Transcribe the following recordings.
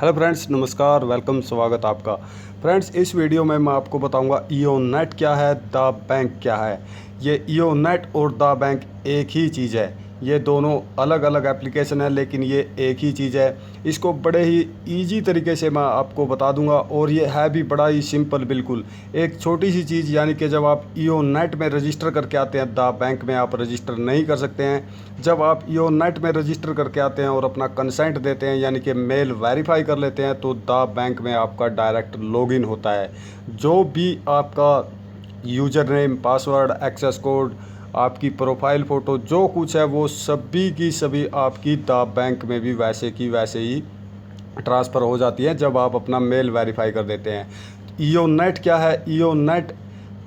Hello friends, नमस्कार, welcome, स्वागत आपका। फ्रेंड्स, इस वीडियो में मैं आपको बताऊंगा ईओनेट क्या है, द बैंक क्या है। ये ईओनेट और द बैंक एक ही चीज़ है। ये दोनों अलग अलग एप्लीकेशन है, लेकिन ये एक ही चीज़ है। इसको बड़े ही इजी तरीके से मैं आपको बता दूंगा, और ये है भी बड़ा ही सिंपल। बिल्कुल एक छोटी सी चीज़, यानी कि जब आप ईओनेट में रजिस्टर करके आते हैं, द बैंक में आप रजिस्टर नहीं कर सकते हैं। जब आप ईओनेट में रजिस्टर करके आते हैं और अपना कंसेंट देते हैं, यानी कि मेल वेरीफाई कर लेते हैं, तो द बैंक में आपका डायरेक्ट लॉगिन होता है। जो भी आपका user name, password, access code, आपकी प्रोफाइल फ़ोटो, जो कुछ है वो सभी की सभी आपकी द बैंक में भी वैसे की वैसे ही ट्रांसफ़र हो जाती है जब आप अपना मेल वेरीफाई कर देते हैं। ईओनेट क्या है? ईओनेट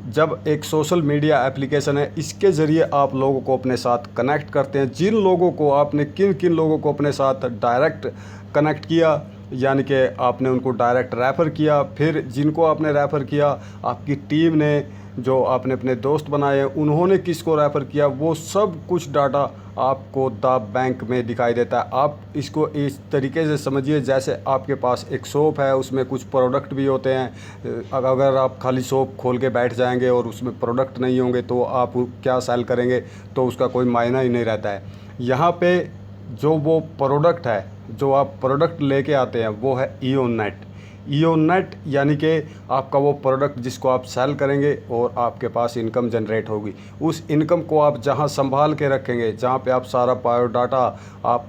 जब एक सोशल मीडिया एप्लीकेशन है, इसके ज़रिए आप लोगों को अपने साथ कनेक्ट करते हैं। जिन लोगों को आपने किन किन लोगों को अपने साथ डायरेक्ट कनेक्ट किया, यानी कि आपने उनको डायरेक्ट रेफ़र किया, फिर जिनको आपने रेफ़र किया, आपकी टीम ने, जो आपने अपने दोस्त बनाए हैं, उन्होंने किसको रेफ़र किया, वो सब कुछ डाटा आपको द बैंक में दिखाई देता है। आप इसको इस तरीके से समझिए जैसे आपके पास एक शॉप है, उसमें कुछ प्रोडक्ट भी होते हैं। अगर आप खाली शॉप खोल के बैठ जाएंगे और उसमें प्रोडक्ट नहीं होंगे तो आप क्या सेल करेंगे, तो उसका कोई मायना ही नहीं रहता है। यहाँ पे जो वो प्रोडक्ट है, जो आप प्रोडक्ट लेके आते हैं, वो है ईओनेट। ईओनेट यानी कि आपका वो प्रोडक्ट जिसको आप सेल करेंगे और आपके पास इनकम जनरेट होगी। उस इनकम को आप जहां संभाल के रखेंगे, जहां पे आप सारा बायोडाटा, आप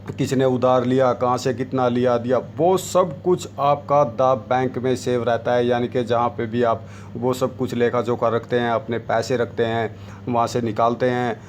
किसने उधार लिया, कहाँ से कितना लिया दिया, वो सब कुछ आपका द बैंक में सेव रहता है। यानी कि जहाँ पे भी आप वो सब कुछ लेखा जोखा रखते हैं, अपने पैसे रखते हैं, वहाँ से निकालते हैं,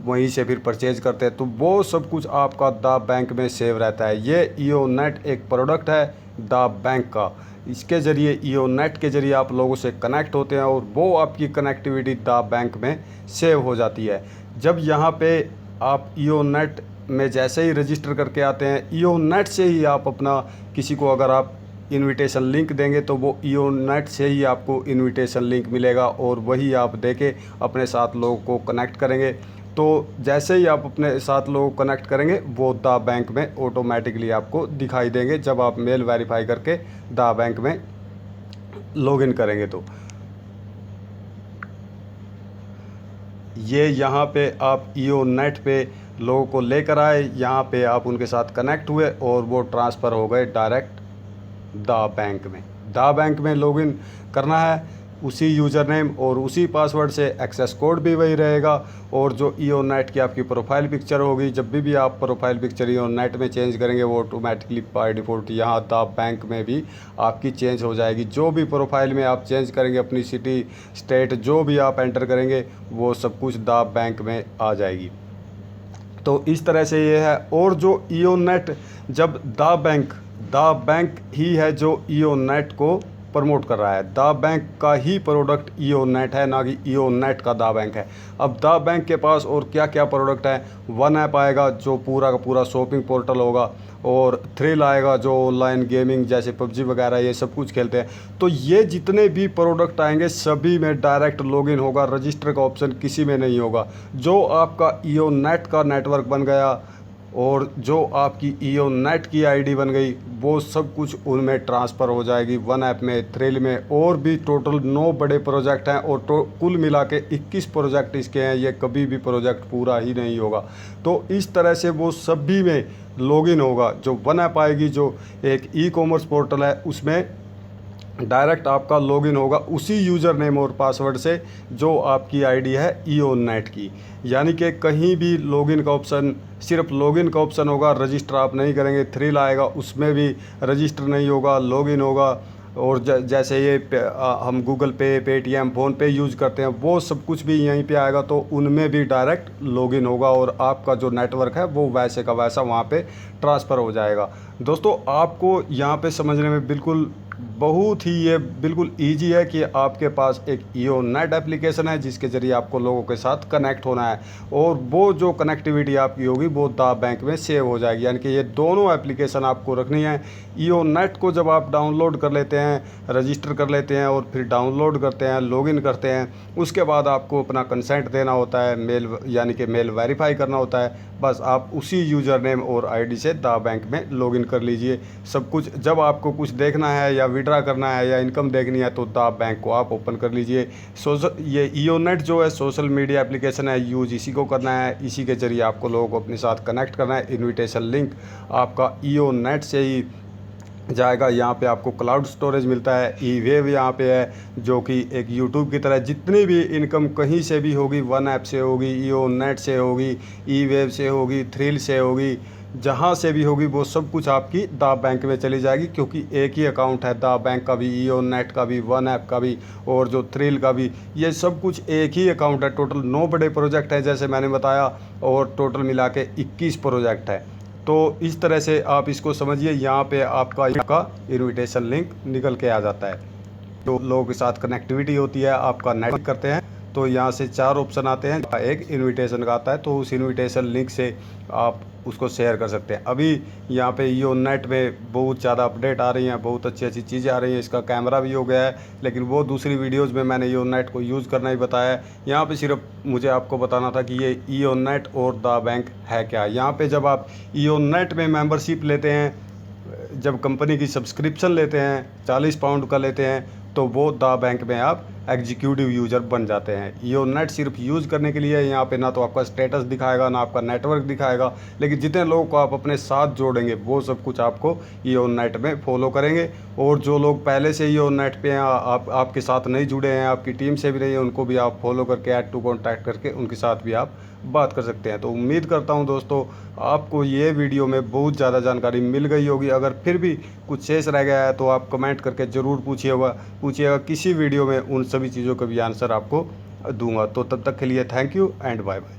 वहीं से फिर परचेज करते हैं, तो वो सब कुछ आपका द बैंक में सेव रहता है। ये ईओनेट एक प्रोडक्ट है द बैंक का। इसके ज़रिए, ईओनेट के ज़रिए आप लोगों से कनेक्ट होते हैं और वो आपकी कनेक्टिविटी द बैंक में सेव हो जाती है। जब यहाँ पे आप ईओनेट में जैसे ही रजिस्टर करके आते हैं, ईओनेट से ही आप अपना, किसी को अगर आप इनविटेशन लिंक देंगे तो वो ईओनेट से ही आपको इनविटेशन लिंक मिलेगा, और वही आप देके अपने साथ लोगों को कनेक्ट करेंगे। तो जैसे ही आप अपने साथ लोगों को कनेक्ट करेंगे, वो द बैंक में ऑटोमेटिकली आपको दिखाई देंगे जब आप मेल वेरीफाई करके द बैंक में लॉगिन करेंगे। तो ये यहाँ पे आप ईओनेट पे लोगों को लेकर आए, यहाँ पे आप उनके साथ कनेक्ट हुए और वो ट्रांसफ़र हो गए डायरेक्ट द बैंक में। द बैंक में लॉगिन करना है, उसी यूज़र नेम और उसी पासवर्ड से, एक्सेस कोड भी वही रहेगा, और जो ईओनेट की आपकी प्रोफाइल पिक्चर होगी, जब भी आप प्रोफाइल पिक्चर ईओनेट में चेंज करेंगे, वो ऑटोमेटिकली बाय डिफ़ॉल्ट यहाँ द बैंक में भी आपकी चेंज हो जाएगी। जो भी प्रोफाइल में आप चेंज करेंगे, अपनी सिटी, स्टेट जो भी आप एंटर करेंगे, वो सब कुछ द बैंक में आ जाएगी। तो इस तरह से ये है। और जो ईओनेट, जब द बैंक ही है जो ईओनेट को प्रमोट कर रहा है। द बैंक का ही प्रोडक्ट ईओनेट है, ना कि ईओनेट का द बैंक है। अब द बैंक के पास और क्या क्या प्रोडक्ट है? वन ऐप आएगा जो पूरा का पूरा शॉपिंग पोर्टल होगा, और थ्रिल आएगा जो ऑनलाइन गेमिंग जैसे पबजी वगैरह ये सब कुछ खेलते हैं। तो ये जितने भी प्रोडक्ट आएंगे, सभी में डायरेक्ट लॉगिन होगा, रजिस्टर का ऑप्शन किसी में नहीं होगा। जो आपका ईओनेट का नेटवर्क बन गया और जो आपकी ईओनेट की आईडी बन गई, वो सब कुछ उनमें ट्रांसफ़र हो जाएगी, वन ऐप में, थ्रिल में। और भी टोटल 9 बड़े प्रोजेक्ट हैं, और कुल मिला के 21 प्रोजेक्ट इसके हैं। ये कभी भी प्रोजेक्ट पूरा ही नहीं होगा। तो इस तरह से वो सभी में लॉगिन होगा। जो वन ऐप आएगी, जो एक ई कॉमर्स पोर्टल है, उसमें डायरेक्ट आपका लॉगिन होगा उसी यूज़र नेम और पासवर्ड से जो आपकी आईडी है ईओनेट की। यानी कि कहीं भी लॉगिन का ऑप्शन, सिर्फ लॉगिन का ऑप्शन होगा, रजिस्टर आप नहीं करेंगे। थ्रिल आएगा, उसमें भी रजिस्टर नहीं होगा, लॉगिन होगा। और जैसे ये हम गूगल पे, पेटीएम, फ़ोन पे यूज़ करते हैं, वो सब कुछ भी यहीं पे आएगा, तो उनमें भी डायरेक्ट लॉगिन होगा, और आपका जो नेटवर्क है वो वैसे का वैसा वहाँ पे ट्रांसफ़र हो जाएगा। दोस्तों, आपको यहाँ पे समझने में बिल्कुल बहुत ही ये बिल्कुल ईजी है कि आपके पास एक ईओनेट एप्लीकेशन है जिसके ज़रिए आपको लोगों के साथ कनेक्ट होना है, और वो जो कनेक्टिविटी आपकी होगी वो द बैंक में सेव हो जाएगी। यानी कि ये दोनों एप्लीकेशन आपको रखनी है। ईओनेट को जब आप डाउनलोड कर लेते हैं, रजिस्टर कर लेते हैं, और फिर डाउनलोड करते हैं, लॉगिन करते हैं, उसके बाद आपको अपना कंसेंट देना होता है, मेल यानी कि मेल वेरीफाई करना होता है। बस आप उसी यूज़र नेम और आईडी से दा बैंक में लॉगिन कर लीजिए। सब कुछ जब आपको कुछ देखना है या विड्रा करना है या इनकम देखनी है तो दा बैंक को आप ओपन कर लीजिए। ये ईओनेट जो है सोशल मीडिया एप्लीकेशन है, यूज़ इसी को करना है। इसी के ज़रिए आपको लोगों को अपने साथ कनेक्ट करना है। इनविटेशन लिंक आपका ईओनेट से ही जाएगा। यहाँ पे आपको क्लाउड स्टोरेज मिलता है। ई वेव यहाँ पे है जो कि एक यूट्यूब की तरह जितनी भी इनकम कहीं से भी होगी, वन ऐप से होगी, ईओनेट से होगी, ई वेव से होगी, थ्रिल से होगी, जहाँ से भी होगी वो सब कुछ आपकी दा बैंक में चली जाएगी, क्योंकि एक ही अकाउंट है दा बैंक का भी, ईओनेट का भी, वन ऐप का भी और जो थ्रिल का भी। ये सब कुछ एक ही अकाउंट है। टोटल 9 बड़े प्रोजेक्ट हैं जैसे मैंने बताया, और टोटल मिला के 21 प्रोजेक्ट है। तो इस तरह से आप इसको समझिए। यहाँ पे आपका इनविटेशन लिंक निकल के आ जाता है। तो लोगों के साथ कनेक्टिविटी होती है, आपका नेट करते हैं तो यहाँ से 4 ऑप्शन आते हैं। एक इनविटेशन का आता है, तो उस इनविटेशन लिंक से आप उसको शेयर कर सकते हैं। अभी यहाँ पे ईओनेट में बहुत ज़्यादा अपडेट आ रही हैं, बहुत अच्छी अच्छी चीज़ें आ रही हैं। इसका कैमरा भी हो गया है, लेकिन वो दूसरी वीडियोज़ में मैंने ईओनेट को यूज़ करना ही बताया है। यहाँ पे सिर्फ मुझे आपको बताना था कि ये ईओनेट और दा बैंक है क्या। यहाँ पे जब आप ईओनेट में मेंबरशिप लेते हैं, जब कंपनी की सब्सक्रिप्शन लेते हैं, 40 पाउंड का लेते हैं, तो वो दा बैंक में आप एग्जीक्यूटिव यूज़र बन जाते हैं। ईओनेट सिर्फ यूज़ करने के लिए, यहाँ पे ना तो आपका स्टेटस दिखाएगा ना आपका नेटवर्क दिखाएगा, लेकिन जितने लोगों को आप अपने साथ जोड़ेंगे वो सब कुछ आपको ईओनेट में फॉलो करेंगे। और जो लोग पहले से ईओनेट पे हैं, आपके साथ नहीं जुड़े हैं, आपकी टीम से भी नहीं है, उनको भी आप फॉलो करके ऐड टू कॉन्टैक्ट करके उनके साथ भी आप बात कर सकते हैं। तो उम्मीद करता हूं दोस्तों आपको ये वीडियो में बहुत ज़्यादा जानकारी मिल गई होगी। अगर फिर भी कुछ शेष रह गया है तो आप कमेंट करके ज़रूर पूछिएगा। किसी वीडियो में उन सभी चीज़ों का भी आंसर आपको दूंगा। तो तब तक के लिए thank you and bye bye.